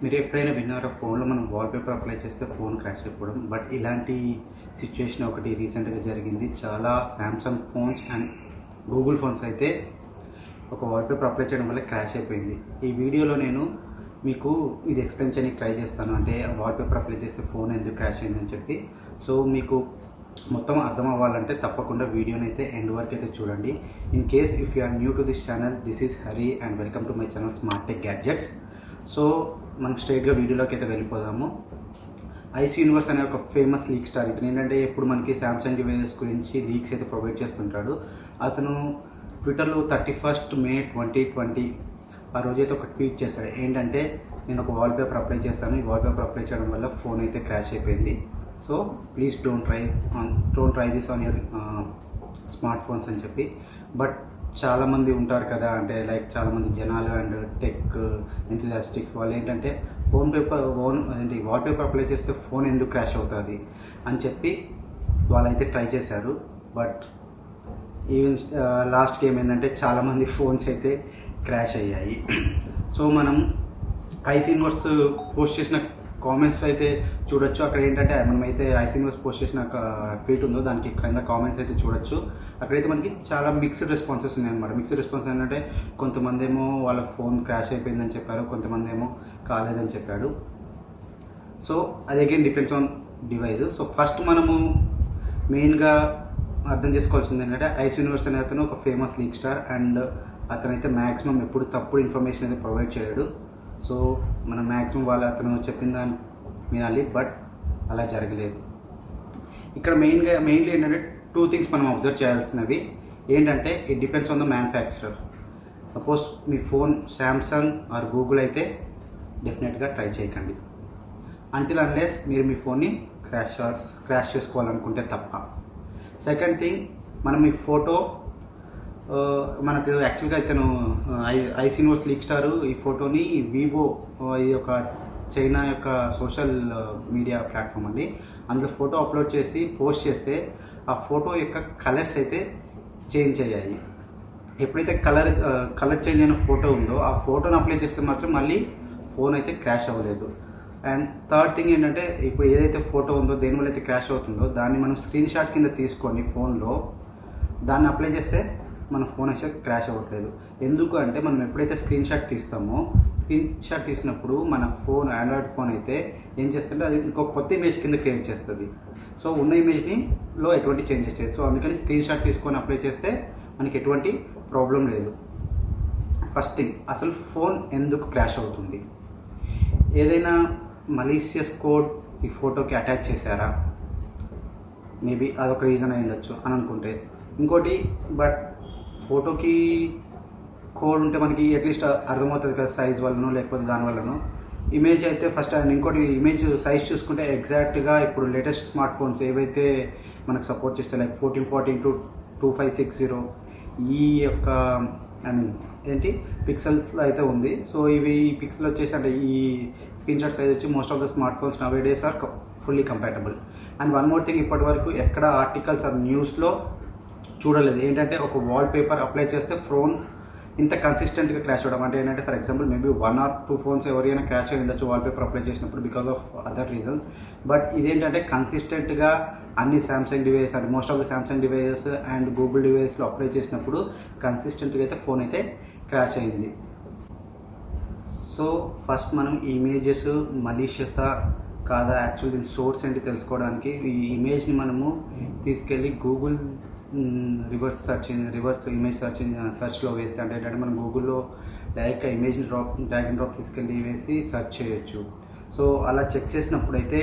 మీరు ఎప్పుడైనా విన్నారా ఫోన్లో మనం వాల్పేపర్ అప్లై చేస్తే ఫోన్ క్రాష్ అయిపోవడం? బట్ ఇలాంటి సిచ్యుయేషన్ ఒకటి రీసెంట్గా జరిగింది. చాలా Samsung phones and Google phones అయితే ఒక వాల్పేపర్ అప్లై చేయడం వల్ల క్రాష్ అయిపోయింది. ఈ వీడియోలో నేను మీకు ఇది ఎక్స్ప్లెయిన్ చేయడానికి ట్రై చేస్తాను. అంటే వాల్పేపర్ అప్లై చేస్తే ఫోన్ ఎందుకు క్రాష్ అయిందని చెప్పి. సో మీకు మొత్తం అర్థం అవ్వాలంటే తప్పకుండా వీడియోని అయితే ఎండ్ వరకు అయితే చూడండి. In case if you are new to this channel, this is Hari and welcome to my channel smart tech gadgets. So మనం స్ట్రైట్గా వీడియోలోకి అయితే వెళ్ళిపోదాము. ఐసీ యూనివర్స్ అనే ఒక ఫేమస్ లీక్ స్టార్. ఇతను ఏంటంటే ఎప్పుడు మనకి శాంసంగ్ డివైజెస్ గురించి లీక్స్ అయితే ప్రొవైడ్ చేస్తుంటాడు. అతను ట్విట్టర్లో 31 మే 2020 ఆ రోజైతే ఒక ట్వీట్ చేశాడు. ఏంటంటే నేను ఒక వాల్పేపర్ అప్లై చేస్తాను, ఈ వాల్పేపర్ అప్లై చేయడం వల్ల ఫోన్ అయితే క్రాష్ అయిపోయింది. So please don't try this on your smart phones అని చెప్పి. బట్ చాలామంది ఉంటారు కదా, అంటే లైక్ చాలామంది జనాలు అండ్ టెక్ ఎంతూజియాస్టిక్స్ వాళ్ళు ఏంటంటే వాల్పేపర్ అప్లై చేస్తే ఫోన్ ఎందుకు క్రాష్ అవుతుంది అని చెప్పి వాళ్ళైతే ట్రై చేశారు. బట్ ఈవెన్ లాస్ట్కి ఏమైందంటే చాలామంది ఫోన్స్ అయితే క్రాష్ అయ్యాయి. సో మనం ఐసీ యూనివర్స్ పోస్ట్ చేసిన కామెంట్స్ అయితే చూడొచ్చు. అక్కడ ఏంటంటే మనమైతే ఐసీ యూనివర్స్ పోస్ట్ చేసిన ట్వీట్ ఉందో దానికి కింద కామెంట్స్ అయితే చూడొచ్చు. అక్కడైతే మనకి చాలా మిక్స్డ్ రెస్పాన్సెస్ ఉన్నాయన్నమాట. మిక్స్డ్ రెస్పాన్స్ ఏంటంటే కొంతమంది ఏమో వాళ్ళ ఫోన్ క్రాష్ అయిపోయిందని చెప్పారు, కొంతమంది ఏమో కాలేదని చెప్పాడు. సో అది again depends on device. So first మనము మెయిన్గా అర్థం చేసుకోవాల్సింది ఏంటంటే ఐసీ యూనివర్స్ అనే అతను ఒక ఫేమస్ లీక్ స్టార్ అండ్ అతనైతే మ్యాక్సిమం ఎప్పుడు తప్పుడు ఇన్ఫర్మేషన్ అయితే ప్రొవైడ్ చేయడు. సో మనం మ్యాక్సిమం అతను చెప్పిన దాన్ని వినాలి, బట్ అలా జరగలేదు. ఇక్కడ మెయిన్లీ ఏంటంటే 2 థింగ్స్ మనం అబ్జర్వ్ చేయాల్సినవి ఏంటంటే it depends on the manufacturer. Suppose me phone Samsung are Google అయితే డెఫినెట్గా ట్రై చేయకండి అంటిల్ అన్లెస్ మీరు మీ ఫోన్ని క్రాష్ చేసుకోవాలనుకుంటే తప్ప. సెకండ్ థింగ్, మనం ఈ ఫోటో మనకు యాక్చువల్గా ఇతను ఐసీ యూనివర్స్ లీక్ స్టారు ఈ ఫోటోని వివో, ఇది ఒక చైనా యొక్క సోషల్ మీడియా ప్లాట్ఫామ్ అండి, అందులో ఫోటో అప్లోడ్ చేసి పోస్ట్ చేస్తే ఆ ఫోటో యొక్క కలర్స్ అయితే చేంజ్ అయ్యాయి. ఎప్పుడైతే కలర్ చేంజ్ అయిన ఫోటో ఉందో ఆ ఫోటోని అప్లై చేస్తే మాత్రం మళ్ళీ ఫోన్ అయితే క్రాష్ అవ్వలేదు. అండ్ థర్డ్ థింగ్ ఏంటంటే ఇప్పుడు ఏదైతే ఫోటో ఉందో దేనివల్ల అయితే క్రాష్ అవుతుందో దాన్ని మనం స్క్రీన్ షాట్ కింద తీసుకొని ఫోన్లో దాన్ని అప్లై చేస్తే మన ఫోన్ అయితే క్రాష్ అవ్వట్లేదు. ఎందుకు అంటే మనం ఎప్పుడైతే స్క్రీన్ షాట్ తీసినప్పుడు మన ఫోన్ ఆండ్రాయిడ్ ఫోన్ అయితే ఏం చేస్తుంటే అది ఇంకొక కొత్త ఇమేజ్ కింద క్రియేట్ చేస్తుంది. సో ఉన్న ఇమేజ్లో ఎటువంటి చేంజెస్ చేయదు. సో అందుకని స్క్రీన్ షాట్ తీసుకొని అప్లై చేస్తే మనకి ఎటువంటి ప్రాబ్లం లేదు. ఫస్ట్ థింగ్, అసలు ఫోన్ ఎందుకు క్రాష్ అవుతుంది? ఏదైనా మలీషియస్ కోడ్ ఈ ఫోటోకి అటాచ్ చేశారా? మేబీ అదొక రీజన్ అయి ఉండొచ్చు అని అనుకుంటే. ఇంకోటి, బట్ ఫోటోకి కోడ్ ఉంటే మనకి అట్లీస్ట్ అర్థమవుతుంది కదా, సైజ్ వల్లనో లేకపోతే దానివల్లనో. ఇమేజ్ అయితే ఫస్ట్, అండ్ ఇంకోటి ఇమేజ్ సైజ్ చూసుకుంటే ఎగ్జాక్ట్గా ఇప్పుడు లేటెస్ట్ స్మార్ట్ ఫోన్స్ ఏవైతే మనకు సపోర్ట్ చేస్తాయి లైక్ 1440x2560 ఈ యొక్క పిక్సెల్స్లో అయితే ఉంది. సో ఇవి పిక్సెల్ వచ్చేసి అంటే ఈ స్క్రీన్ షాట్ సైజ్ వచ్చి most of the smartphones nowadays are fully compatible. And one more thing, ఇప్పటి వరకు ఎక్కడ ఆర్టికల్స్ ఆర్ న్యూస్లో చూడలేదు ఏంటంటే ఒక వాల్పేపర్ అప్లై చేస్తే ఫోన్ ఇంత కన్సిస్టెంట్గా క్రాష్ అవ్వడం. అంటే ఏంటంటే for example maybe 1 or 2 phones ఎవరైనా క్రాష్ అయ్యి ఉండొచ్చు వాల్పేపర్ అప్లై చేసినప్పుడు because of other reasons. But ఇదేంటంటే కన్సిస్టెంట్గా అన్ని శాంసంగ్ డివైజెస్ అంటే most of the Samsung devices and Google డివైజెస్లో అప్లై చేసినప్పుడు కన్సిస్టెంట్గా అయితే ఫోన్ అయితే క్రాష్ అయింది. సో ఫస్ట్ మనం ఈ ఇమేజెస్ మలీషియసా కాదా, యాక్చువల్ దీని సోర్స్ ఏంటి తెలుసుకోవడానికి ఈ ఇమేజ్ని మనము తీసుకెళ్ళి గూగుల్ రివర్స్ ఇమేజ్ సెర్చ్లో వేస్తే అంటే ఏంటంటే మనం గూగుల్లో డైరెక్ట్గా ఇమేజ్ని డ్రాగ్ అండ్ డ్రాప్ తీసుకెళ్ళి వేసి సెర్చ్ చేయొచ్చు. సో అలా చెక్ చేసినప్పుడు అయితే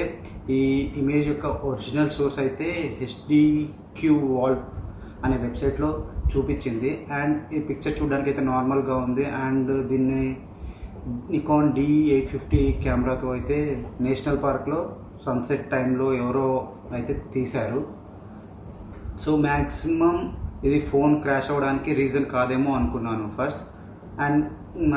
ఈ ఇమేజ్ యొక్క ఒరిజినల్ సోర్స్ అయితే HDQ వాల్ అనే వెబ్సైట్లో చూపించింది. అండ్ ఈ పిక్చర్ చూడడానికి అయితే నార్మల్గా ఉంది. అండ్ దీన్ని నికాన్ D850 కెమెరాతో అయితే నేషనల్ పార్క్లో సన్సెట్ టైంలో ఎవరో అయితే తీశారు. సో మ్యాక్సిమం ఇది ఫోన్ క్రాష్ అవ్వడానికి రీజన్ కాదేమో అనుకున్నాను first. And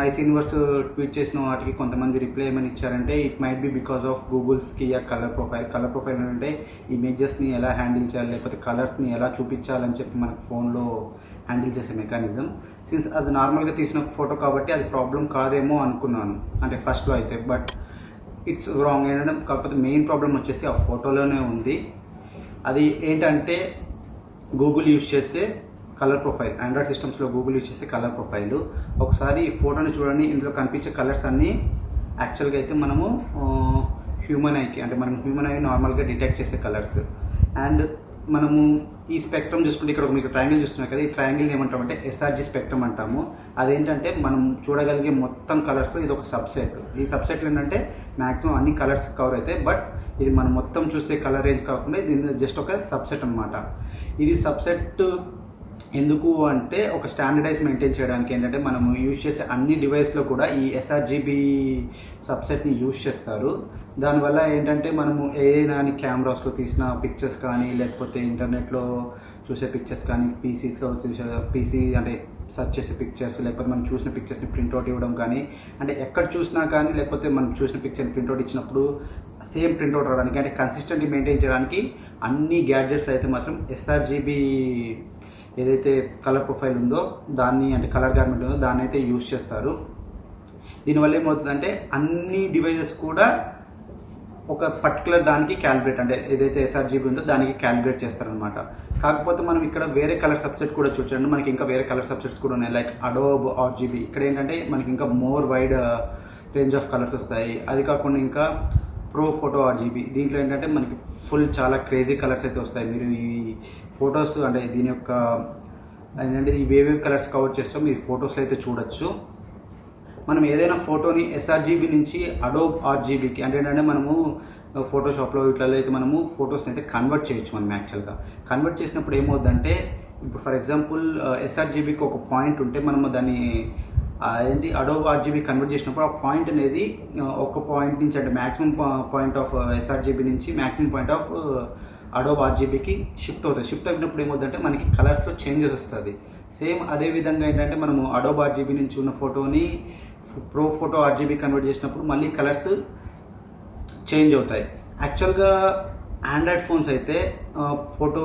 Ice Universe tweet చేసిన వాటికి కొంతమంది రిప్లై ఏమని ఇచ్చారంటే it might be because of Google's కి కలర్ ప్రొఫైల్ అంటే ఇమేజెస్ని ఎలా హ్యాండిల్ చేయాలి లేకపోతే కలర్స్ని ఎలా చూపించాలని చెప్పి మనకు ఫోన్లో హ్యాండిల్ చేసే మెకానిజం. సిన్స్ అది నార్మల్గా తీసిన ఫోటో కాబట్టి అది ప్రాబ్లం కాదేమో అనుకున్నాను అంటే ఫస్ట్లో అయితే. బట్ ఇట్స్ రాంగ్ ఏంటంటే, కాకపోతే మెయిన్ ప్రాబ్లం వచ్చేసి ఆ ఫోటోలోనే ఉంది. అది ఏంటంటే గూగుల్ యూజ్ చేస్తే కలర్ ప్రొఫైల్, ఆండ్రాయిడ్ సిస్టమ్స్లో గూగుల్ యూజ్ చేస్తే కలర్ ప్రొఫైల్. ఒకసారి ఫోటోని చూడండి, ఇందులో కనిపించే కలర్స్ అన్నీ యాక్చువల్గా అయితే మనము హ్యూమన్ ఐకి, అంటే మనం హ్యూమన్ ఐ నార్మల్గా డిటెక్ట్ చేసే కలర్స్. అండ్ మనము ఈ స్పెక్ట్రమ్ చూసుకుంటే ఇక్కడ మీకు ట్రయాంగిల్ చూస్తున్నాం కదా, ఈ ట్రయాంగిల్ని ఏమంటామంటే ఎస్ఆర్జీ స్పెక్ట్రమ్ అంటాము. అదేంటంటే మనం చూడగలిగే మొత్తం కలర్స్లో ఇది ఒక సబ్సెట్. ఈ సబ్సెట్లు ఏంటంటే మ్యాక్సిమం అన్ని కలర్స్ కవర్ అవుతాయి, బట్ ఇది మనం మొత్తం చూసే కలర్ రేంజ్ కాకుండా ఇది జస్ట్ ఒక సబ్సెట్ అనమాట. ఇది సబ్సెట్ ఎందుకు అంటే ఒక స్టాండర్డైజ్ మెయింటైన్ చేయడానికి ఏంటంటే మనము యూజ్ చేసే అన్ని డివైస్లో కూడా ఈ ఎస్ఆర్జీబీ సబ్సెట్ని యూజ్ చేస్తారు. దానివల్ల ఏంటంటే మనము ఏదైనా కెమెరాస్లో తీసిన పిక్చర్స్ కానీ, లేకపోతే ఇంటర్నెట్లో చూసే పిక్చర్స్ కానీ, పీసీస్లో చూసే పీసీ అంటే సెర్చ్ చేసే పిక్చర్స్, లేకపోతే మనం చూసిన పిక్చర్స్ని ప్రింట్అవుట్ ఇవ్వడం కానీ, అంటే ఎక్కడ చూసినా కానీ, లేకపోతే మనం చూసిన పిక్చర్ని ప్రింట్అవుట్ ఇచ్చినప్పుడు సేమ్ ప్రింట్అవుట్ రావడానికి, అంటే కన్సిస్టెంట్లీ మెయింటైన్ చేయడానికి అన్ని గ్యాడ్జెట్స్ అయితే మాత్రం ఎస్ఆర్జీబీ ఏదైతే కలర్ ప్రొఫైల్ ఉందో దాన్ని, అంటే కలర్ గార్మెంట్ ఉందో దాన్ని అయితే యూజ్ చేస్తారు. దీనివల్ల ఏమవుతుందంటే అన్ని డివైజెస్ కూడా ఒక పర్టికులర్ దానికి క్యాలిబ్రేట్, అంటే ఏదైతే ఎస్ఆర్జీబీ ఉందో దానికి క్యాలిబ్రేట్ చేస్తారనమాట. కాకపోతే మనం ఇక్కడ వేరే కలర్ సబ్సెట్ కూడా చూడండి, మనకి ఇంకా వేరే కలర్ సబ్సెట్స్ కూడా ఉన్నాయి, లైక్ అడోబ్ ఆర్జీబీ. ఇక్కడ ఏంటంటే మనకి ఇంకా more wide range of colours వస్తాయి. అది కాకుండా ఇంకా ప్రో ఫోటో ఆర్జీబీ, దీంట్లో ఏంటంటే మనకి ఫుల్ చాలా క్రేజీ కలర్స్ అయితే వస్తాయి. మీరు ఈ ఫొటోస్ అంటే దీని యొక్క ఏంటంటే ఇవేవేవి కలర్స్ కవర్ చేస్తాం మీరు ఫొటోస్లో అయితే చూడొచ్చు. మనం ఏదైనా ఫోటోని ఎస్ఆర్జీబీ నుంచి అడోబ్ ఆర్జీబీకి, అంటే ఏంటంటే మనము ఫోటోషాప్లో ఇట్లలో అయితే మనము ఫొటోస్ని అయితే కన్వర్ట్ చేయొచ్చు. మనం యాక్చువల్గా కన్వర్ట్ చేసినప్పుడు ఏమవుతుందంటే, ఇప్పుడు ఫర్ ఎగ్జాంపుల్ ఎస్ఆర్జీబీకి ఒక పాయింట్ ఉంటే మనము దాన్ని ఏంటి అడోబ్ ఆర్జీబీ కన్వర్ట్ చేసినప్పుడు ఆ పాయింట్ అనేది ఒక పాయింట్ నుంచి, అంటే మ్యాక్సిమం పాయింట్ ఆఫ్ ఎస్ఆర్జీబీ నుంచి మ్యాక్సిమం పాయింట్ ఆఫ్ అడోబ్ ఆర్జీబీకి షిఫ్ట్ అవుతుంది. షిఫ్ట్ అయినప్పుడు ఏమవుతుందంటే మనకి కలర్స్లో చేంజెస్ వస్తుంది. సేమ్ అదే విధంగా ఏంటంటే మనము అడోబ్ ఆర్జీబీ నుంచి ఉన్న ఫోటోని ప్రో ఫోటో ఆర్జీబీ కన్వర్ట్ చేసినప్పుడు మళ్ళీ కలర్స్ చేంజ్ అవుతాయి. యాక్చువల్గా ఆండ్రాయిడ్ ఫోన్స్ అయితే ఫోటో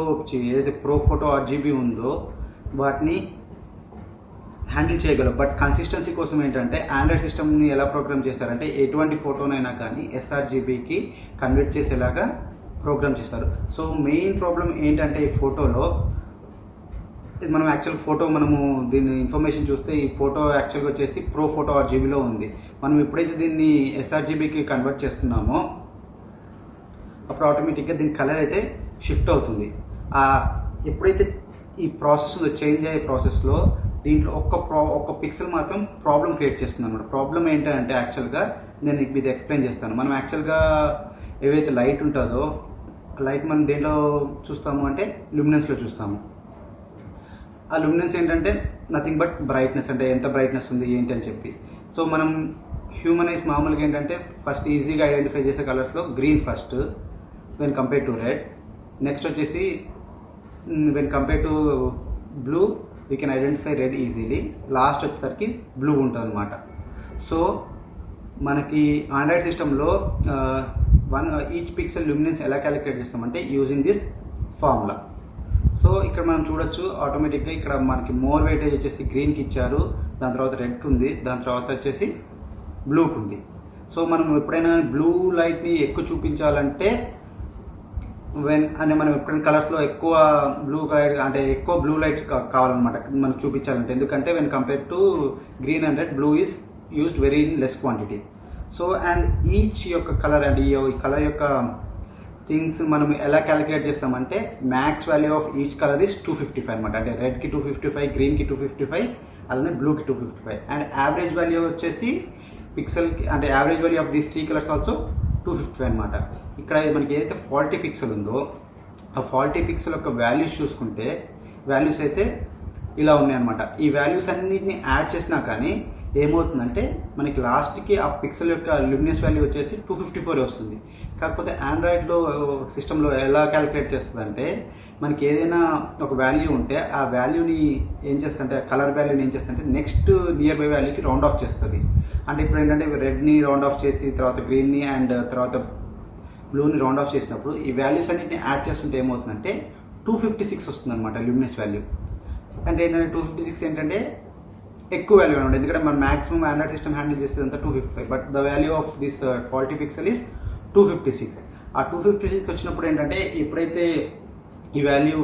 ఏదైతే ప్రో ఫోటో ఆర్జీబీ ఉందో వాటిని హ్యాండిల్ చేయగలవు. బట్ కన్సిస్టెన్సీ కోసం ఏంటంటే ఆండ్రాయిడ్ సిస్టమ్ని ఎలా ప్రోగ్రామ్ చేస్తారంటే ఎటువంటి ఫోటోనైనా కానీ ఎస్ఆర్జీబీకి కన్వర్ట్ చేసేలాగా ప్రోగ్రామ్ చేస్తారు. సో మెయిన్ ప్రాబ్లం ఏంటంటే ఈ ఫోటోలో మనం యాక్చువల్ ఫోటో మనము దీన్ని ఇన్ఫర్మేషన్ చూస్తే ఈ ఫోటో యాక్చువల్గా వచ్చేసి ప్రో ఫోటో ఆర్జీబీలో ఉంది. మనం ఎప్పుడైతే దీన్ని ఎస్ఆర్జీబీకి కన్వర్ట్ చేస్తున్నామో అప్పుడు ఆటోమేటిక్గా దీని కలర్ అయితే షిఫ్ట్ అవుతుంది. ఎప్పుడైతే ఈ ప్రాసెస్ ఉందో చేంజ్ అయ్యే ప్రాసెస్లో దీంట్లో ఒక్క పిక్సెల్ మాత్రం ప్రాబ్లం క్రియేట్ చేస్తుంది అనమాట. ప్రాబ్లం ఏంటంటే యాక్చువల్గా నేను ఇది ఎక్స్ప్లెయిన్ చేస్తాను. మనం యాక్చువల్గా ఏవైతే లైట్ ఉంటుందో లైట్ మనం దేంట్లో చూస్తాము అంటే ల్యూమినెన్స్లో చూస్తాము. ఆ ల్యూమినెన్స్ ఏంటంటే నథింగ్ బట్ బ్రైట్నెస్, అంటే ఎంత బ్రైట్నెస్ ఉంది ఏంటి అని చెప్పి. సో మనం హ్యూమన్ ఐస్ మామూలుగా ఏంటంటే ఫస్ట్ ఈజీగా ఐడెంటిఫై చేసే కలర్స్లో green first when compare to red, next వచ్చేసి when compare to blue we can identify red easily, last వచ్చేసరికి బ్లూ ఉంటుంది అనమాట. సో మనకి ఆండ్రాయిడ్ సిస్టంలో ఈచ్ పిక్సెల్ ల్యూమినెన్స్ ఎలా క్యాలిక్యులేట్ చేస్తామంటే యూజింగ్ దిస్ ఫార్ములా. సో ఇక్కడ మనం చూడొచ్చు ఆటోమేటిక్గా ఇక్కడ మనకి మోర్ వెయిటేజ్ వచ్చేసి గ్రీన్కి ఇచ్చారు, దాని తర్వాత రెడ్కి ఉంది, దాని తర్వాత వచ్చేసి బ్లూకి ఉంది. సో మనం ఎప్పుడైనా బ్లూ లైట్ని ఎక్కువ చూపించాలంటే మనం ఎప్పుడైనా కలర్స్లో ఎక్కువ బ్లూ లైట్, అంటే ఎక్కువ బ్లూ లైట్ కావాలన్నమాట మనకు చూపించాలంటే. ఎందుకంటే when compare to green and red blue is used very in less quantity. So and each యొక్క కలర్ అండ్ ఈ కలర్ యొక్క థింగ్స్ మనం ఎలా క్యాలిక్యులేట్ చేస్తామంటే max value of each colour is 255 అనమాట. అంటే రెడ్కి 255, గ్రీన్కి 255, అలానే బ్లూకి 255. అండ్ యావరేజ్ వాల్యూ వచ్చేసి పిక్సెల్కి, అంటే average value of these 3 colours also 255 అనమాట. ఇక్కడ మనకి ఏదైతే ఫాల్టీ పిక్సెల్ ఉందో ఆ ఫాల్టీ పిక్సెల్ యొక్క వాల్యూస్ చూసుకుంటే వాల్యూస్ అయితే ఇలా ఉన్నాయన్నమాట. ఈ వాల్యూస్ అన్నిటిని యాడ్ చేసినా కానీ ఏమవుతుందంటే మనకి లాస్ట్కి ఆ పిక్సెల్ యొక్క ల్యూమినెన్స్ వాల్యూ వచ్చేసి 254 వస్తుంది. కాకపోతే ఆండ్రాయిడ్లో సిస్టంలో ఎలా క్యాలిక్యులేట్ చేస్తుందంటే మనకి ఏదైనా ఒక వాల్యూ ఉంటే ఆ వాల్యూని ఏం చేస్తుంటే కలర్ వాల్యూని ఏం చేస్తుంటే నెక్స్ట్ నియర్ బై వాల్యూకి రౌండ్ ఆఫ్ చేస్తుంది. అంటే ఇప్పుడు ఏంటంటే రెడ్ని రౌండ్ ఆఫ్ చేసి తర్వాత గ్రీన్ని అండ్ తర్వాత బ్లూని రౌండ్ ఆఫ్ చేసినప్పుడు ఈ వాల్యూస్ అన్నిటిని యాడ్ చేస్తుంటే ఎక్కువ వాల్యూ అనమాట. ఎందుకంటే మన మాక్సిమం ఆండ్రాయిడ్ సిస్టమ్ హ్యాండిల్ చేసేది అంతా 255, but the value of this 40 pixel is 256. ఆ 256 వచ్చినప్పుడు ఏంటంటే ఎప్పుడైతే ఈ value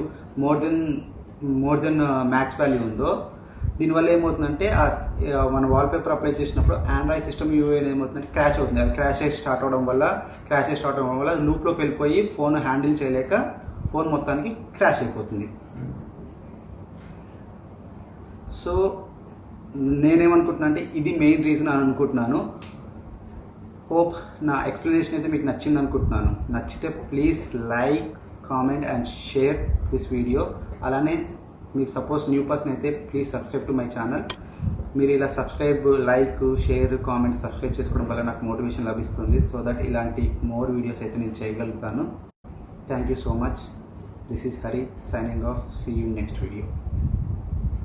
more than max value ఉందో దీనివల్ల ఏమవుతుందంటే మన వాల్పేపర్ అప్లై చేసినప్పుడు ఆండ్రాయిడ్ సిస్టమ్ యూఐ ఏమవుతుందంటే క్రాష్ అవుతుంది. అది క్రాష్ అయ్యి స్టార్ట్ అవడం వల్ల లూప్లోకి వెళ్ళిపోయి ఫోన్ హ్యాండిల్ చేయలేక ఫోన్ మొత్తానికి క్రాష్ అయిపోతుంది. సో నేనేమనుకుంటున్నా అంటే ఇది మెయిన్ రీజన్ అని అనుకుంటున్నాను. హోప్ నా ఎక్స్ప్లెనేషన్ అయితే మీకు నచ్చింది అనుకుంటున్నాను. నచ్చితే please like, comment and share this video. అలానే మీరు సపోజ్ న్యూ పర్సన్ అయితే please subscribe to my channel. మీరు ఇలా subscribe, like, share, comment, subscribe చేసుకోవడం వల్ల నాకు మోటివేషన్ లభిస్తుంది. సో దట్ ఇలాంటి మోర్ వీడియోస్ అయితే నేను చేయగలుగుతాను. Thank you so much. This is Hari signing off. See you next video.